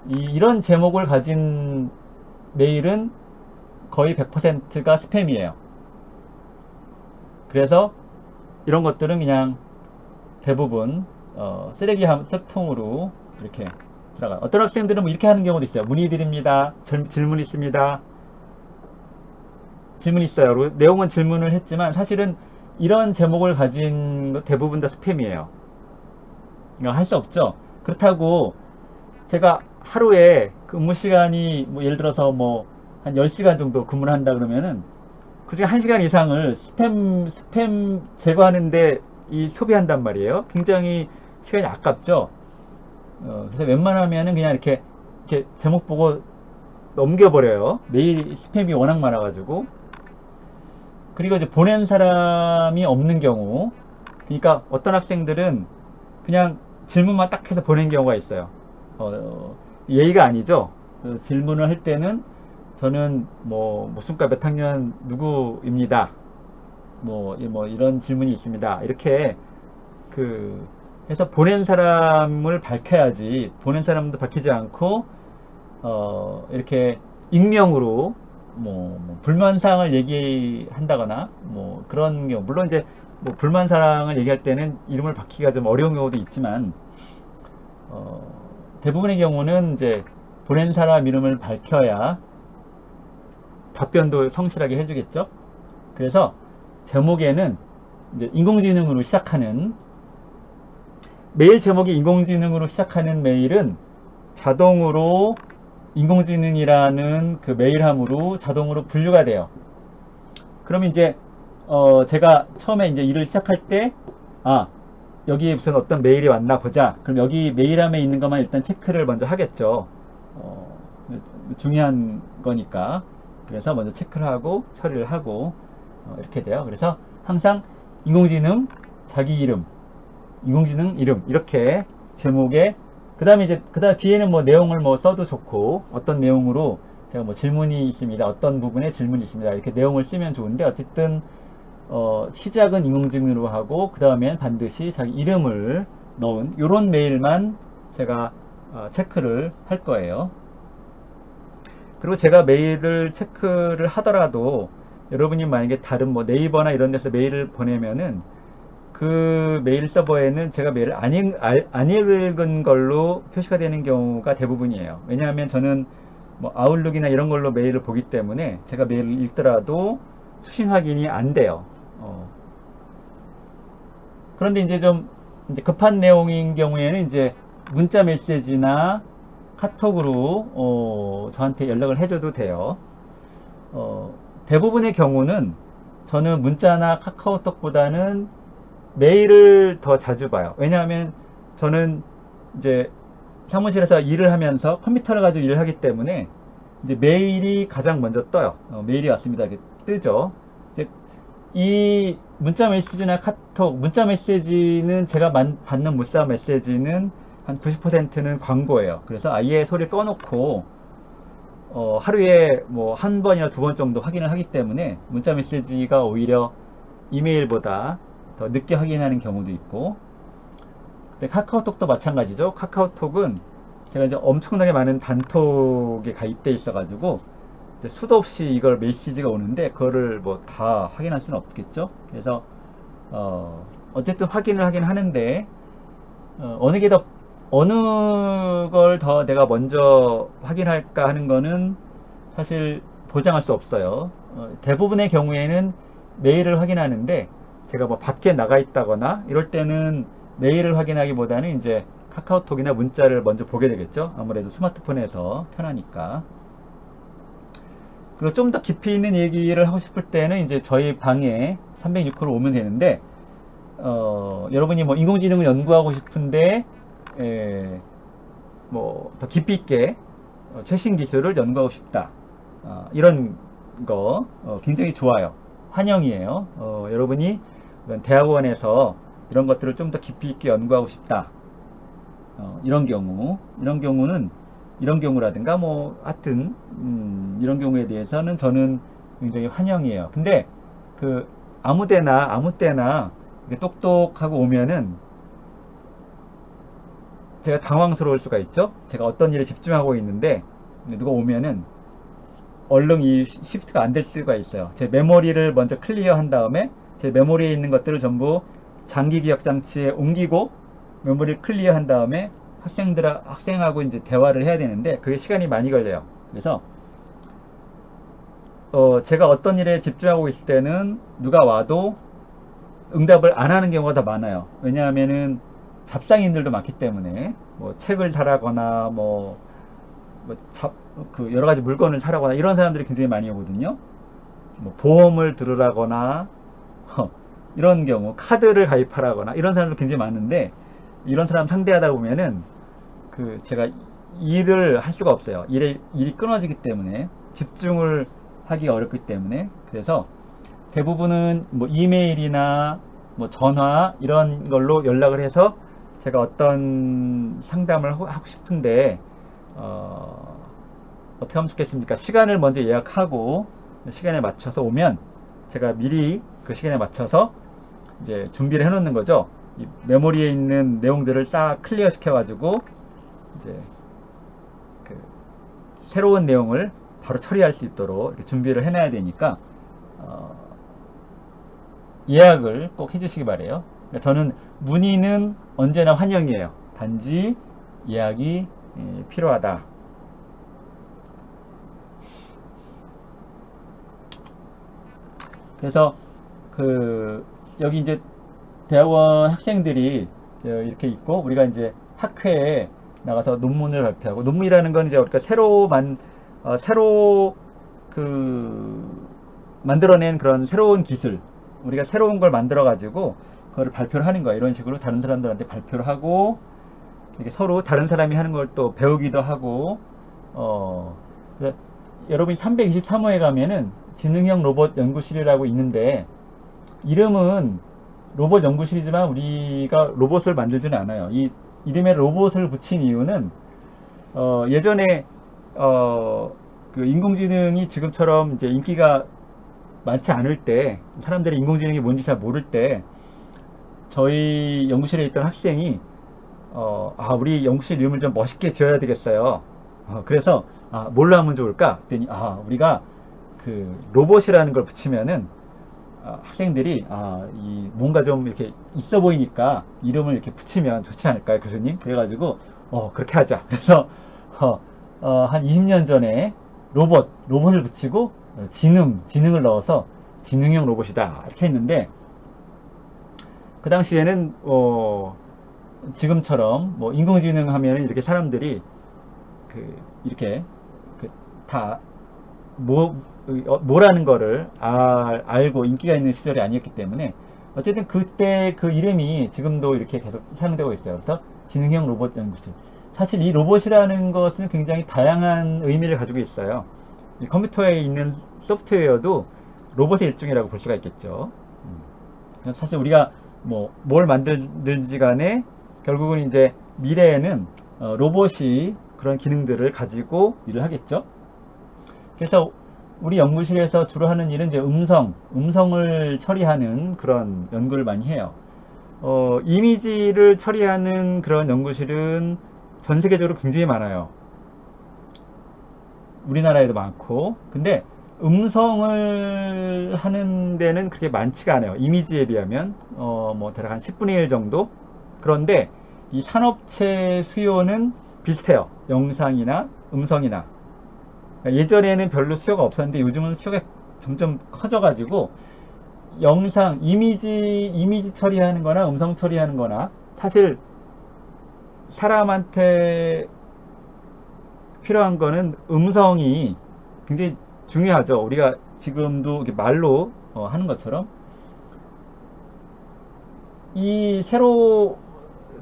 이런 제목을 가진 메일은 거의 100%가 스팸이에요. 그래서 이런 것들은 그냥 대부분 쓰레기 통으로 이렇게 들어가요. 어떤 학생들은 뭐 이렇게 하는 경우도 있어요. 문의드립니다. 질문 있습니다. 질문 있어요. 내용은 질문을 했지만 사실은 이런 제목을 가진 거 대부분 다 스팸이에요. 할 수 없죠. 그렇다고 제가 하루에 근무 시간이 뭐 예를 들어서 뭐 한 10시간 정도 근무를 한다 그러면은 그중에 1시간 이상을 스팸 제거하는데 소비한단 말이에요. 굉장히 시간이 아깝죠. 그래서 웬만하면은 그냥 이렇게 제목 보고 넘겨버려요. 매일 스팸이 워낙 많아가지고. 그리고 이제 보낸 사람이 없는 경우, 그러니까 어떤 학생들은 그냥 질문만 딱 해서 보낸 경우가 있어요. 예의가 아니죠. 질문을 할 때는 저는 뭐 무슨과 몇 학년 누구입니다. 뭐 이런 질문이 있습니다. 이렇게 해서 보낸 사람을 밝혀야지. 보낸 사람도 밝히지 않고 이렇게 익명으로 뭐 불만사항을 얘기한다거나 뭐 그런 경우, 물론 이제 뭐 불만사항을 얘기할 때는 이름을 밝히기가 좀 어려운 경우도 있지만 대부분의 경우는 이제 보낸 사람 이름을 밝혀야 답변도 성실하게 해주겠죠. 그래서 제목에는 이제 인공지능으로 시작하는 메일 제목이 인공지능으로 시작하는 메일은 자동으로 인공지능이라는 그 메일함으로 자동으로 분류가 돼요. 그러면 이제 제가 처음에 이제 일을 시작할 때 여기 무슨 어떤 메일이 왔나 보자. 그럼 여기 메일함에 있는 것만 일단 체크를 먼저 하겠죠. 중요한 거니까. 그래서 먼저 체크를 하고 처리를 하고 이렇게 돼요. 그래서 항상 인공지능 자기 이름, 인공지능 이름 이렇게 제목에 그 다음에 뒤에는 뭐 내용을 뭐 써도 좋고 어떤 내용으로 제가 뭐 질문이 있습니다. 어떤 부분에 질문이 있습니다. 이렇게 내용을 쓰면 좋은데 어쨌든 시작은 인공지능으로 하고 그 다음엔 반드시 자기 이름을 넣은 이런 메일만 제가 체크를 할 거예요. 그리고 제가 메일을 체크를 하더라도 여러분이 만약에 다른 뭐 네이버나 이런 데서 메일을 보내면은 그 메일 서버에는 제가 메일을 안 읽은 걸로 표시가 되는 경우가 대부분이에요. 왜냐하면 저는 뭐 아웃룩이나 이런 걸로 메일을 보기 때문에 제가 메일을 읽더라도 수신 확인이 안 돼요. 그런데 이제 좀 급한 내용인 경우에는 이제 문자 메시지나 카톡으로 저한테 연락을 해줘도 돼요. 대부분의 경우는 저는 문자나 카카오톡보다는 메일을 더 자주 봐요. 왜냐하면 저는 이제 사무실에서 일을 하면서 컴퓨터를 가지고 일을 하기 때문에 이제 메일이 가장 먼저 떠요. 메일이 왔습니다. 이렇게 뜨죠. 이제 이 문자 메시지나 카톡, 문자 메시지는 제가 받는 문자 메시지는 한 90%는 광고예요. 그래서 아예 소리를 꺼놓고 하루에 뭐 한 번이나 두 번 정도 확인을 하기 때문에 문자 메시지가 오히려 이메일보다 더 늦게 확인하는 경우도 있고, 근데 카카오톡도 마찬가지죠. 카카오톡은 제가 이제 엄청나게 많은 단톡에 가입돼 있어가지고 이제 수도 없이 이걸 메시지가 오는데 그거를 뭐 다 확인할 수는 없겠죠. 그래서 어쨌든 확인을 하긴 하는데 어느 게 더 어느 걸 더 내가 먼저 확인할까 하는 거는 사실 보장할 수 없어요. 대부분의 경우에는 메일을 확인하는데 제가 뭐 밖에 나가 있다거나 이럴 때는 메일을 확인하기보다는 이제 카카오톡이나 문자를 먼저 보게 되겠죠. 아무래도 스마트폰에서 편하니까. 그리고 좀 더 깊이 있는 얘기를 하고 싶을 때는 이제 저희 방에 306호로 오면 되는데 여러분이 뭐 인공지능을 연구하고 싶은데 뭐 더 깊이 있게 최신 기술을 연구하고 싶다, 이런 거 굉장히 좋아요. 환영이에요. 여러분이 대학원에서 이런 것들을 좀 더 깊이 있게 연구하고 싶다, 이런 경우는 이런 경우라든가 뭐 하여튼 이런 경우에 대해서는 저는 굉장히 환영이에요. 근데 그 아무 때나 이렇게 똑똑하고 오면은 제가 당황스러울 수가 있죠. 제가 어떤 일에 집중하고 있는데 누가 오면은 얼른 이 시프트가 안 될 수가 있어요. 제 메모리를 먼저 클리어 한 다음에 제 메모리에 있는 것들을 전부 장기 기억 장치에 옮기고 메모리를 클리어 한 다음에 학생하고 이제 대화를 해야 되는데 그게 시간이 많이 걸려요. 그래서 제가 어떤 일에 집중하고 있을 때는 누가 와도 응답을 안 하는 경우가 더 많아요. 왜냐하면은 잡상인들도 많기 때문에 뭐 책을 사라거나 그 여러 가지 물건을 사라거나 이런 사람들이 굉장히 많이 오거든요. 뭐 보험을 들으라거나 이런 경우 카드를 가입하라거나 이런 사람도 굉장히 많은데 이런 사람 상대하다 보면은 제가 일을 할 수가 없어요. 일이 끊어지기 때문에 집중을 하기가 어렵기 때문에. 그래서 대부분은 뭐 이메일이나 뭐 전화 이런 걸로 연락을 해서 제가 어떤 상담을 하고 싶은데 어떻게 하면 좋겠습니까? 시간을 먼저 예약하고 시간에 맞춰서 오면 제가 미리 그 시간에 맞춰서 이제 준비를 해 놓는 거죠. 이 메모리에 있는 내용들을 싹 클리어 시켜 가지고 이제 새로운 내용을 바로 처리할 수 있도록 이렇게 준비를 해놔야 되니까 예약을 꼭 해주시기 바래요. 그러니까 저는 문의는 언제나 환영이에요. 단지 예약이 필요하다. 그래서 여기 이제 대학원 학생들이 이렇게 있고 우리가 이제 학회에 나가서 논문을 발표하고, 논문이라는 건 이제 우리가 새로 만들어낸 그런 새로운 기술, 우리가 새로운 걸 만들어 가지고 그거를 발표를 하는 거야. 이런 식으로 다른 사람들한테 발표를 하고 이렇게 서로 다른 사람이 하는 걸 또 배우기도 하고. 여러분이 323호에 가면은 지능형 로봇 연구실이라고 있는데 이름은 로봇 연구실이지만 우리가 로봇을 만들지는 않아요. 이 이름에 로봇을 붙인 이유는 예전에 그 인공지능이 지금처럼 이제 인기가 많지 않을 때, 사람들이 인공지능이 뭔지 잘 모를 때 저희 연구실에 있던 학생이 우리 연구실 이름을 좀 멋있게 지어야 되겠어요. 그래서 뭘로 하면 좋을까? 그랬더니 우리가 그 로봇이라는 걸 붙이면은 학생들이 뭔가 좀 이렇게 있어 보이니까 이름을 이렇게 붙이면 좋지 않을까요, 교수님? 그래가지고 그렇게 하자. 그래서 한 20년 전에 로봇을 붙이고 지능을 넣어서 지능형 로봇이다 이렇게 했는데, 그 당시에는 지금처럼 뭐 인공지능 하면 이렇게 사람들이 이렇게 다 뭐라는 거를 알고 인기가 있는 시절이 아니었기 때문에 어쨌든 그때 그 이름이 지금도 이렇게 계속 사용되고 있어요. 그래서 지능형 로봇 연구실. 사실 이 로봇이라는 것은 굉장히 다양한 의미를 가지고 있어요. 이 컴퓨터에 있는 소프트웨어도 로봇의 일종이라고 볼 수가 있겠죠. 사실 우리가 뭘 만들든지 간에 결국은 이제 미래에는 로봇이 그런 기능들을 가지고 일을 하겠죠. 그래서 우리 연구실에서 주로 하는 일은 이제 음성을 처리하는 그런 연구를 많이 해요. 이미지를 처리하는 그런 연구실은 전 세계적으로 굉장히 많아요. 우리나라에도 많고. 근데 음성을 하는 데는 그렇게 많지가 않아요. 이미지에 비하면 뭐 대략 한 10분의 1 정도. 그런데 이 산업체 수요는 비슷해요. 영상이나 음성이나. 그러니까 예전에는 별로 수요가 없었는데 요즘은 수요가 점점 커져가지고 영상, 이미지 처리하는 거나 음성 처리하는 거나 사실 사람한테 필요한 거는 음성이 굉장히 중요하죠. 우리가 지금도 이렇게 말로 하는 것처럼 이 새로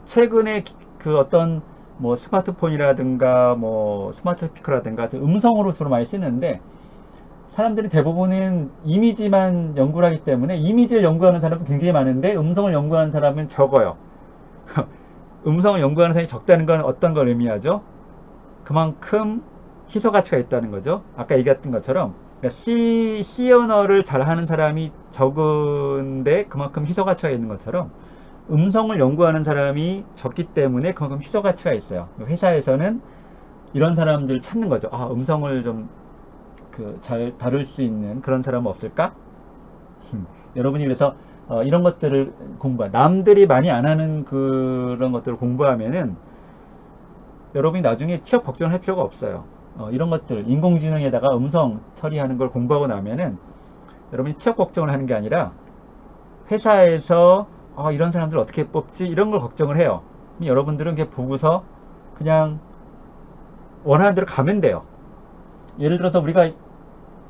최근에 그 어떤 뭐 스마트폰이라든가 뭐 스마트 스피커라든가 음성으로 주로 많이 쓰는데 사람들이 대부분은 이미지만 연구를 하기 때문에 이미지를 연구하는 사람은 굉장히 많은데 음성을 연구하는 사람은 적어요. 음성을 연구하는 사람이 적다는 건 어떤 걸 의미하죠? 그만큼 희소 가치가 있다는 거죠. 아까 얘기했던 것처럼 그러니까 C 언어를 잘하는 사람이 적은데 그만큼 희소 가치가 있는 것처럼 음성을 연구하는 사람이 적기 때문에 그만큼 희소 가치가 있어요. 회사에서는 이런 사람들 찾는 거죠. 아, 음성을 좀 잘 다룰 수 있는 그런 사람은 없을까? 여러분이 그래서 이런 것들을 남들이 많이 안 하는 그런 것들을 공부하면은 여러분이 나중에 취업 걱정을 할 필요가 없어요. 이런 것들 인공지능에다가 음성 처리하는 걸 공부하고 나면은 여러분이 취업 걱정을 하는 게 아니라 회사에서 이런 사람들 어떻게 뽑지 이런 걸 걱정을 해요. 여러분들은 그냥 보고서 그냥 원하는 대로 가면 돼요. 예를 들어서 우리가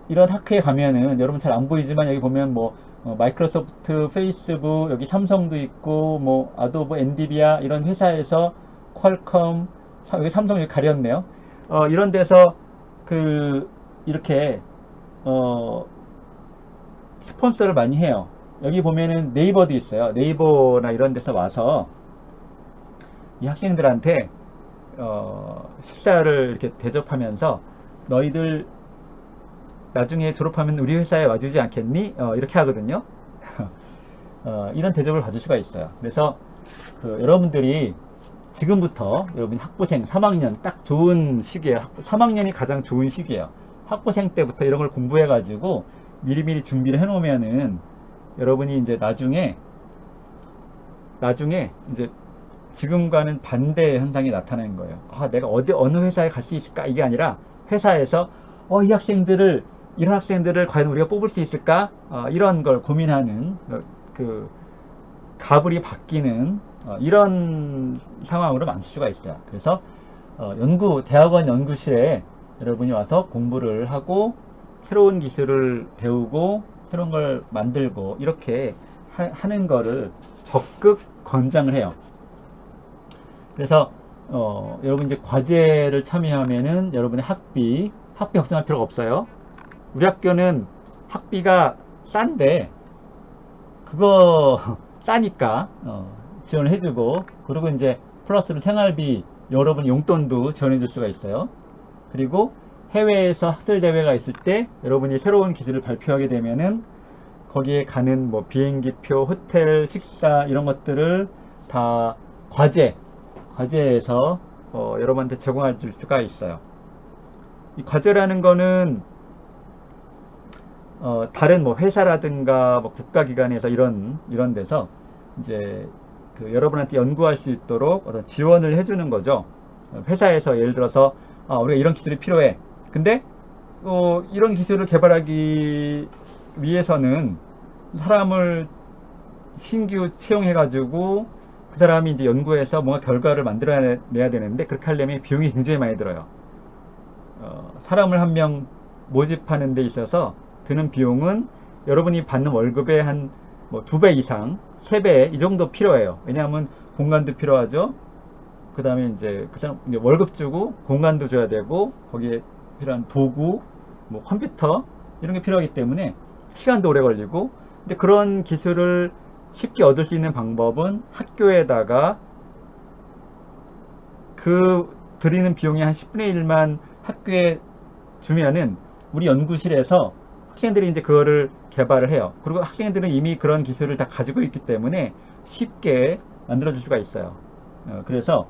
이런 학회에 가면은 여러분 잘 안 보이지만 여기 보면 뭐 마이크로소프트, 페이스북, 여기 삼성도 있고 뭐 아도브, 엔비디아 이런 회사에서 퀄컴, 여기 삼성 여기 가렸네요. 이런 데서 이렇게 스폰서를 많이 해요. 여기 보면은 네이버도 있어요. 네이버나 이런 데서 와서 이 학생들한테 식사를 이렇게 대접하면서 너희들 나중에 졸업하면 우리 회사에 와주지 않겠니? 이렇게 하거든요. 이런 대접을 받을 수가 있어요. 그래서 여러분들이 지금부터 여러분 학부생 3학년 딱 좋은 시기예요. 3학년이 가장 좋은 시기예요. 학부생 때부터 이런 걸 공부해 가지고 미리미리 준비를 해 놓으면은 여러분이 이제 나중에 이제 지금과는 반대 현상이 나타나는 거예요. 내가 어느 회사에 갈 수 있을까? 이게 아니라 회사에서 이런 학생들을 과연 우리가 뽑을 수 있을까? 이런 걸 고민하는 가불이 바뀌는 이런 상황으로 만들 수가 있어요. 그래서 대학원 연구실에 여러분이 와서 공부를 하고 새로운 기술을 배우고 새로운 걸 만들고 이렇게 하는 거를 적극 권장을 해요. 그래서 여러분 이제 과제를 참여하면은 여러분의 학비 걱정할 필요가 없어요. 우리 학교는 학비가 싼데 그거 싸니까 지원을 해주고, 그리고 이제 플러스로 생활비 여러분 용돈도 지원해 줄 수가 있어요. 그리고 해외에서 학술 대회가 있을 때 여러분이 새로운 기술을 발표하게 되면은 거기에 가는 뭐 비행기표, 호텔, 식사 이런 것들을 다 과제에서 여러분한테 제공해 줄 수가 있어요. 이 과제라는 거는 다른 뭐 회사라든가 뭐 국가기관에서 이런 데서 이제 여러분한테 연구할 수 있도록 어떤 지원을 해주는 거죠. 회사에서 예를 들어서 우리가 이런 기술이 필요해. 근데 이런 기술을 개발하기 위해서는 사람을 신규 채용해가지고 그 사람이 이제 연구해서 뭔가 결과를 만들어내야 되는데 그렇게 하려면 비용이 굉장히 많이 들어요. 사람을 한 명 모집하는 데 있어서 드는 비용은 여러분이 받는 월급의 한 뭐 2배 이상, 3배 이 정도 필요해요. 왜냐하면 공간도 필요하죠. 그 다음에 이제 그 사람 이제 월급 주고 공간도 줘야 되고 거기에 필요한 도구, 뭐 컴퓨터 이런 게 필요하기 때문에 시간도 오래 걸리고, 근데 그런 기술을 쉽게 얻을 수 있는 방법은 학교에다가 드리는 비용의 한 10분의 1만 학교에 주면은 우리 연구실에서 학생들이 이제 그거를 개발을 해요. 그리고 학생들은 이미 그런 기술을 다 가지고 있기 때문에 쉽게 만들어 줄 수가 있어요. 그래서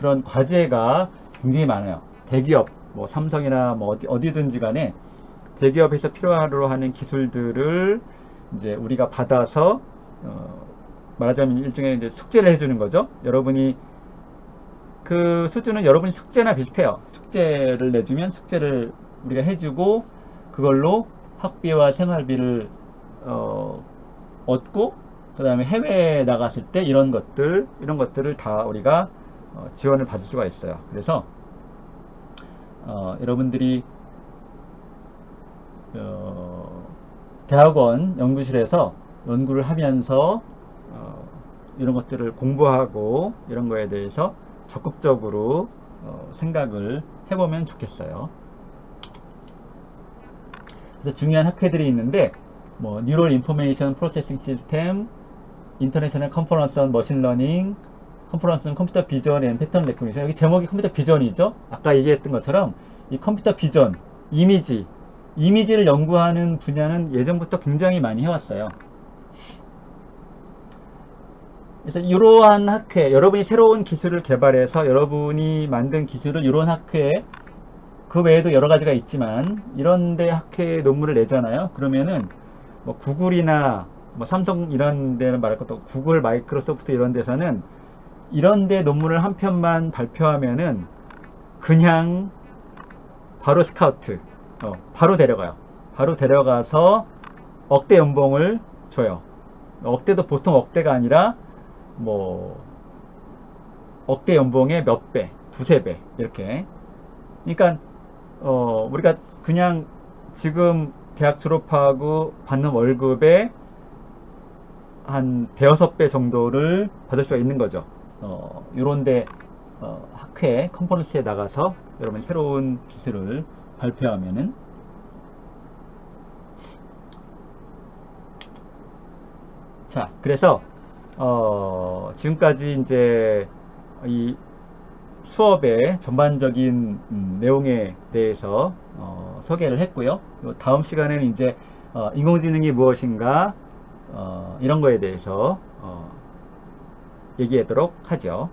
그런 과제가 굉장히 많아요. 대기업, 뭐 삼성이나 뭐 어디든지 간에 대기업에서 필요로 하는 기술들을 이제 우리가 받아서 말하자면 일종의 이제 숙제를 해주는 거죠. 여러분이 그 수준은 여러분이 숙제나 비슷해요. 숙제를 내주면 숙제를 우리가 해주고 그걸로 학비와 생활비를 얻고 그 다음에 해외에 나갔을 때 이런 것들을 다 우리가 지원을 받을 수가 있어요. 그래서 여러분들이 대학원 연구실에서 연구를 하면서 이런 것들을 공부하고 이런 거에 대해서 적극적으로 생각을 해보면 좋겠어요. 그래서 중요한 학회들이 있는데 뭐 뉴럴 인포메이션 프로세싱 시스템, 인터내셔널 컨퍼런스 온 머신러닝, 컨퍼런스 온 컴퓨터 비전 앤 패턴 레코니션. 여기 제목이 컴퓨터 비전이죠. 아까 얘기했던 것처럼 이 컴퓨터 비전, 이미지를 연구하는 분야는 예전부터 굉장히 많이 해왔어요. 그래서 이러한 학회, 여러분이 새로운 기술을 개발해서 여러분이 만든 기술을 이런 학회에, 그 외에도 여러 가지가 있지만 이런데 학회 논문을 내잖아요. 그러면은 뭐 구글이나 뭐 삼성 이런 데는 말할 것도 없고 구글, 마이크로소프트 이런 데서는 이런데 논문을 한 편만 발표하면은 그냥 바로 스카우트, 바로 데려가요. 바로 데려가서 억대 연봉을 줘요. 억대도 보통 억대가 아니라 뭐 억대 연봉의 몇 배, 두세 배 이렇게. 그러니까 우리가 그냥 지금 대학 졸업하고 받는 월급의 한 대여섯 배 정도를 받을 수가 있는 거죠. 요런데 학회, 컨퍼런스에 나가서 여러분 새로운 기술을 발표하면은. 자, 그래서 지금까지 이제 이 수업의 전반적인 내용에 대해서 소개를 했고요. 다음 시간에는 이제 인공지능이 무엇인가 이런 거에 대해서 얘기하도록 하죠.